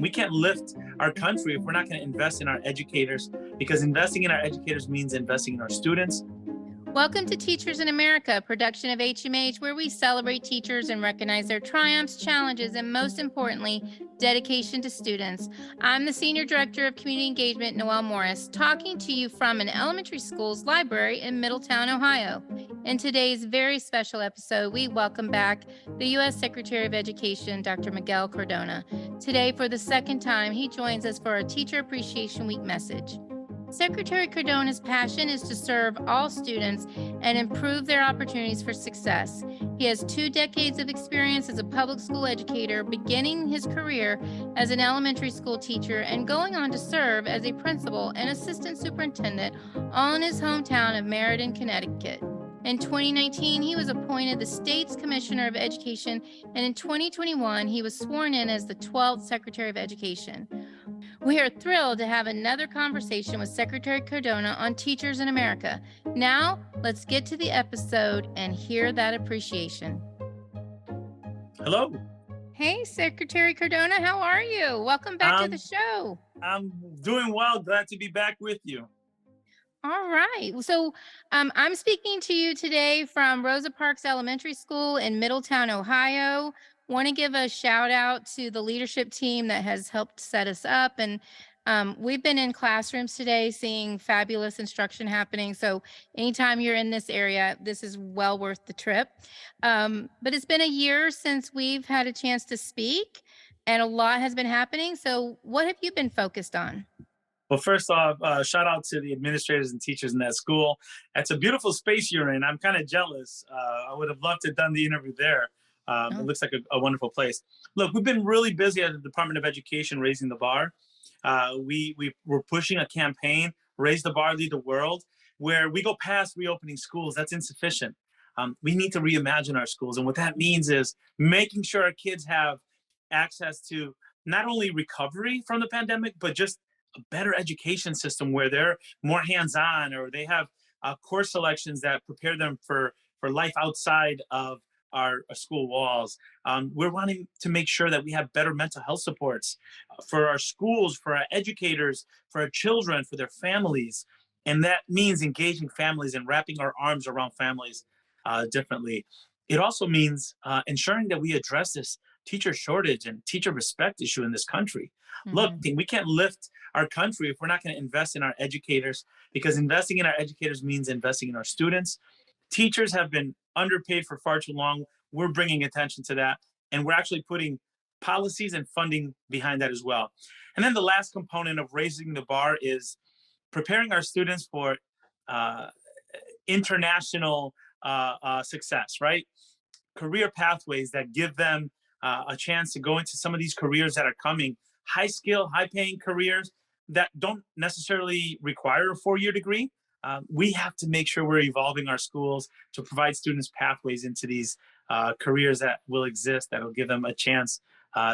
We can't lift our country if we're not going to invest in our educators, because investing in our educators means investing in our students. Welcome to Teachers in America, a production of HMH, where we celebrate teachers and recognize their triumphs, challenges, and most importantly, dedication to students. I'm the Senior Director of Community Engagement, Noelle Morris, talking to you from an elementary school's library in Middletown, Ohio. In today's very special episode, we welcome back the U.S. Secretary of Education, Dr. Miguel Cardona. Today, for the second time, he joins us for our Teacher Appreciation Week message. Secretary Cardona's passion is to serve all students and improve their opportunities for success. He has 2 decades of experience as a public school educator, beginning his career as an elementary school teacher and going on to serve as a principal and assistant superintendent, all in his hometown of Meriden, Connecticut. In 2019, he was appointed the state's Commissioner of Education, and in 2021, he was sworn in as the 12th Secretary of Education. We are thrilled to have another conversation with Secretary Cardona on Teachers in America. Now, let's get to the episode and hear that appreciation. Hello. Hey, Secretary Cardona, how are you? Welcome back to the show. I'm doing well. Glad to be back with you. All right. So I'm speaking to you today from Rosa Parks Elementary School in Middletown, Ohio. Want to give a shout out to the leadership team that has helped set us up. And we've been in classrooms today seeing fabulous instruction happening. So anytime you're in this area, this is well worth the trip. But it's been a year since we've had a chance to speak, and a lot has been happening. So what have you been focused on? Well, first off, shout out to the administrators and teachers in that school. It's a beautiful space you're in. I'm kind of jealous. I would have loved to have done the interview there. It looks like a wonderful place. Look, we've been really busy at the Department of Education raising the bar. We're pushing a campaign, Raise the Bar, Lead the World, where we go past reopening schools. That's insufficient. We need to reimagine our schools. And what that means is making sure our kids have access to not only recovery from the pandemic, but just a better education system where they're more hands-on, or they have course selections that prepare them for life outside of our school walls. We're wanting to make sure that we have better mental health supports for our schools, for our educators, for our children, for their families. And that means engaging families and wrapping our arms around families differently. It also means ensuring that we address this teacher shortage and teacher respect issue in this country. Mm-hmm. Look, we can't lift our country if we're not going to invest in our educators, because investing in our educators means investing in our students. Teachers have been underpaid for far too long. We're bringing attention to that, and we're actually putting policies and funding behind that as well. And then the last component of raising the bar is preparing our students for international success, right? Career pathways that give them a chance to go into some of these careers that are coming, high skill, high paying careers that don't necessarily require a 4-year degree. We have to make sure we're evolving our schools to provide students pathways into these careers that will exist, that will give them a chance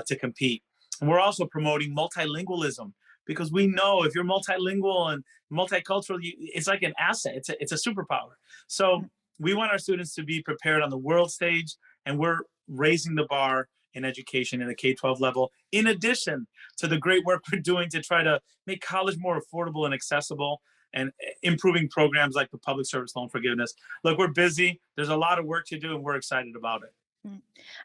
to compete. And we're also promoting multilingualism, because we know if you're multilingual and multicultural, it's like an asset. It's a superpower. So we want our students to be prepared on the world stage, and we're raising the bar in education in the K-12 level, in addition to the great work we're doing to try to make college more affordable and accessible, and improving programs like the public service loan forgiveness. Look, we're busy. There's a lot of work to do, and we're excited about it.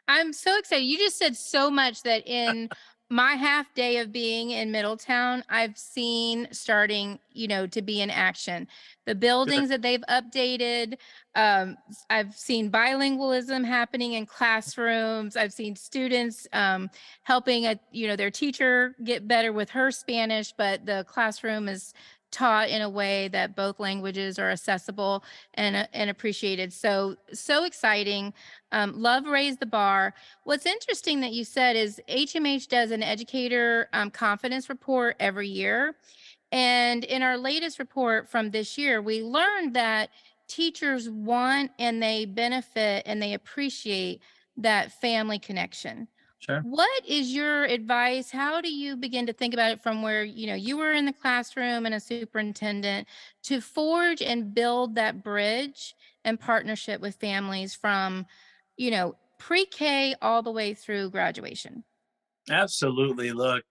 I'm so excited. You just said so much that in my half day of being in Middletown, I've seen starting, to be in action. The buildings that they've updated. I've seen bilingualism happening in classrooms. I've seen students helping their teacher get better with her Spanish, but the classroom is taught in a way that both languages are accessible and appreciated. So exciting. Love Raise the Bar. What's interesting that you said is HMH does an educator confidence report every year. And in our latest report from this year, we learned that teachers want and they benefit and they appreciate that family connection. Sure. What is your advice? How do you begin to think about it from where, you were in the classroom and a superintendent to forge and build that bridge and partnership with families from, pre-K all the way through graduation? Absolutely. Look,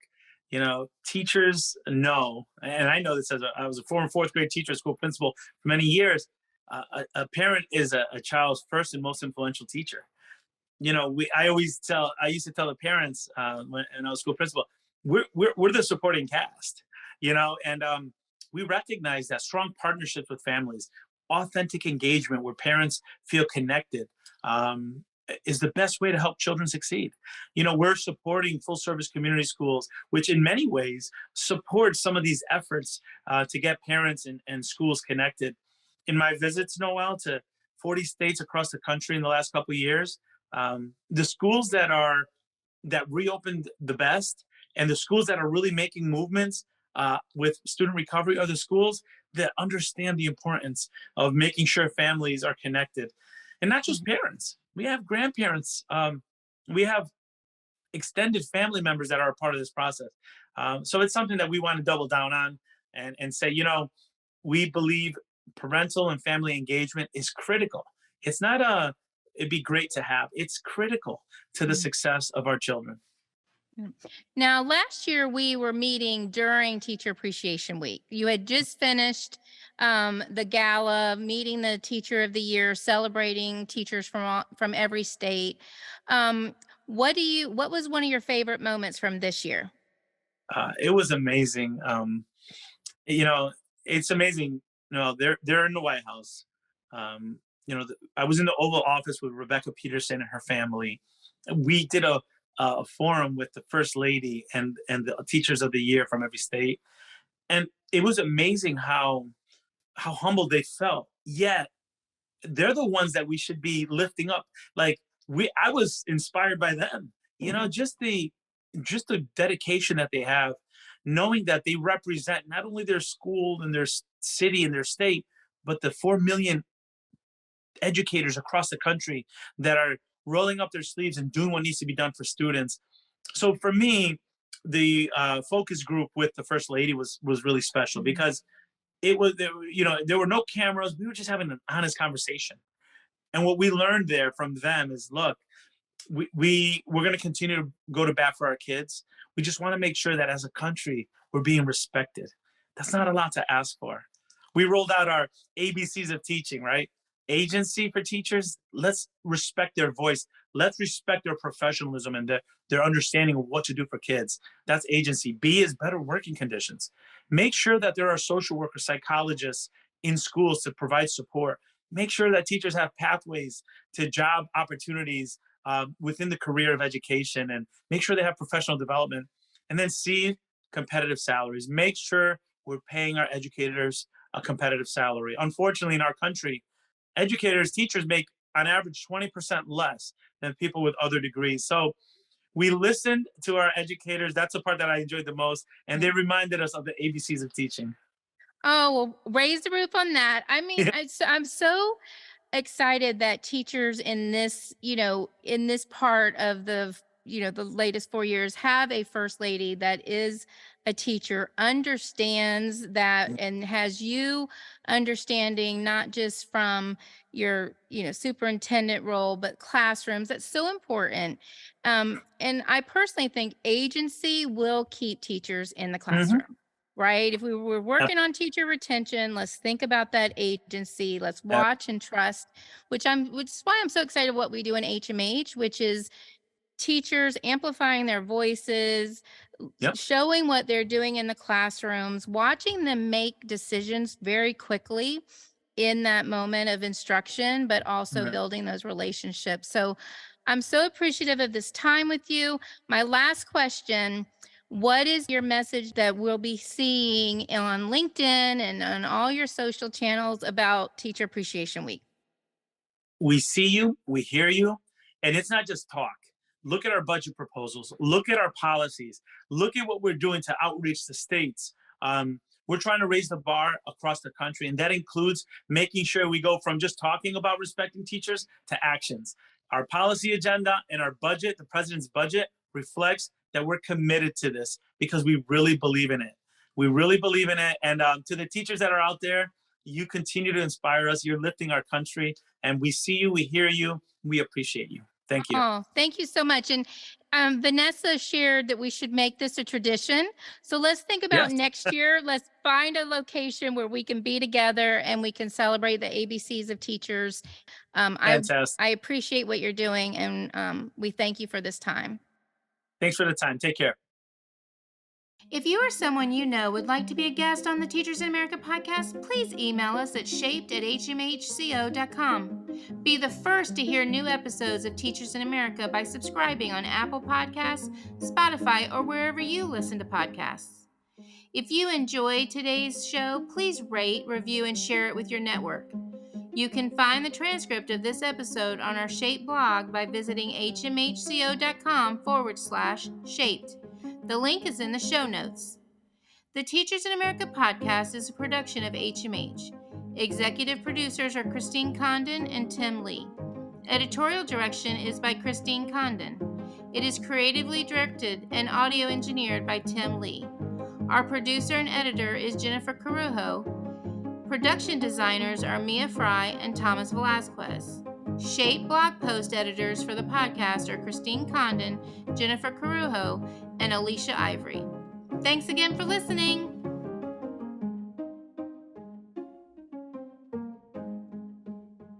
Teachers know, and I know this as I was a former fourth grade teacher, school principal for many years. A parent is a child's first and most influential teacher. I used to tell the parents when I was school principal, we're the supporting cast, and we recognize that strong partnerships with families, authentic engagement where parents feel connected, is the best way to help children succeed. We're supporting full service community schools, which in many ways support some of these efforts to get parents and schools connected. In my visits, Noel, to 40 states across the country in the last couple of years, the schools that reopened the best and the schools that are really making movements with student recovery are the schools that understand the importance of making sure families are connected, and not just parents. We have grandparents. We have extended family members that are a part of this process. So it's something that we want to double down on and say, we believe parental and family engagement is critical. It's not it'd be great to have. It's critical to the Mm. success of our children. Mm. Now, last year we were meeting during Teacher Appreciation Week. You had just finished the gala, meeting the Teacher of the Year, celebrating teachers from every state. What was one of your favorite moments from this year? It was amazing. You know, it's amazing. They're in the White House. I was in the Oval Office with Rebecca Peterson and her family. We did a forum with the First Lady and the teachers of the year from every state, and it was amazing how humble they felt. Yet they're the ones that we should be lifting up. Like I was inspired by them. Mhm. Just the dedication that they have, knowing that they represent not only their school and their city and their state, but the 4 million educators across the country that are rolling up their sleeves and doing what needs to be done for students. So for me, the focus group with the First Lady was really special Mhm. because there were no cameras. We were just having an honest conversation. And what we learned there from them is, look, we're going to continue to go to bat for our kids. We just want to make sure that as a country we're being respected. That's not a lot to ask for. We rolled out our ABCs of teaching, right? Agency for teachers. Let's respect their voice. Let's respect their professionalism and their understanding of what to do for kids. That's agency. B is better working conditions. Make sure that there are social workers, psychologists in schools to provide support. Make sure that teachers have pathways to job opportunities within the career of education, and make sure they have professional development. And then C, competitive salaries. Make sure we're paying our educators a competitive salary. Unfortunately, in our country, educators, teachers make on average 20% less than people with other degrees. So we listened to our educators. That's the part that I enjoyed the most. And they reminded us of the ABCs of teaching. Oh, well, raise the roof on that. I mean, I'm so excited that teachers in this, in this part of the latest 4 years have a first lady that is a teacher, understands that, and has you understanding not just from your, superintendent role, but classrooms. That's so important. And I personally think agency will keep teachers in the Mhm. classroom. Right. If we were working on teacher retention, let's think about that agency. Let's Yep. watch and trust, which is why I'm so excited what we do in HMH, which is teachers amplifying their voices, Yep. showing what they're doing in the classrooms, watching them make decisions very quickly in that moment of instruction, but also Yep. building those relationships. So I'm so appreciative of this time with you. My last question: what is your message that we'll be seeing on LinkedIn and on all your social channels about Teacher Appreciation Week? We see you, we hear you, and it's not just talk. Look at our budget proposals, look at our policies, look at what we're doing to outreach the states. We're trying to raise the bar across the country, and that includes making sure we go from just talking about respecting teachers to actions. Our policy agenda and our budget, the president's budget, reflects that we're committed to this because we really believe in it. We really believe in it. And to the teachers that are out there, you continue to inspire us. You're lifting our country, and we see you, we hear you, we appreciate you. Thank you. Oh, thank you so much. And Vanessa shared that we should make this a tradition. So let's think about Yes, next year. Let's find a location where we can be together and we can celebrate the ABCs of teachers. Um, I fantastic. I appreciate what you're doing, and we thank you for this time. Thanks for the time. Take care. If you or someone you know would like to be a guest on the Teachers in America podcast, please email us at shaped@hmhco.com. Be the first to hear new episodes of Teachers in America by subscribing on Apple Podcasts, Spotify, or wherever you listen to podcasts. If you enjoyed today's show, please rate, review, and share it with your network. You can find the transcript of this episode on our Shaped blog by visiting hmhco.com/shaped. The link is in the show notes. The Teachers in America podcast is a production of HMH. Executive producers are Christine Condon and Tim Lee. Editorial direction is by Christine Condon. It is creatively directed and audio engineered by Tim Lee. Our producer and editor is Jennifer Carujo. Production designers are Mia Fry and Thomas Velasquez. Shape blog post editors for the podcast are Christine Condon, Jennifer Carujo, and Alicia Ivory. Thanks again for listening.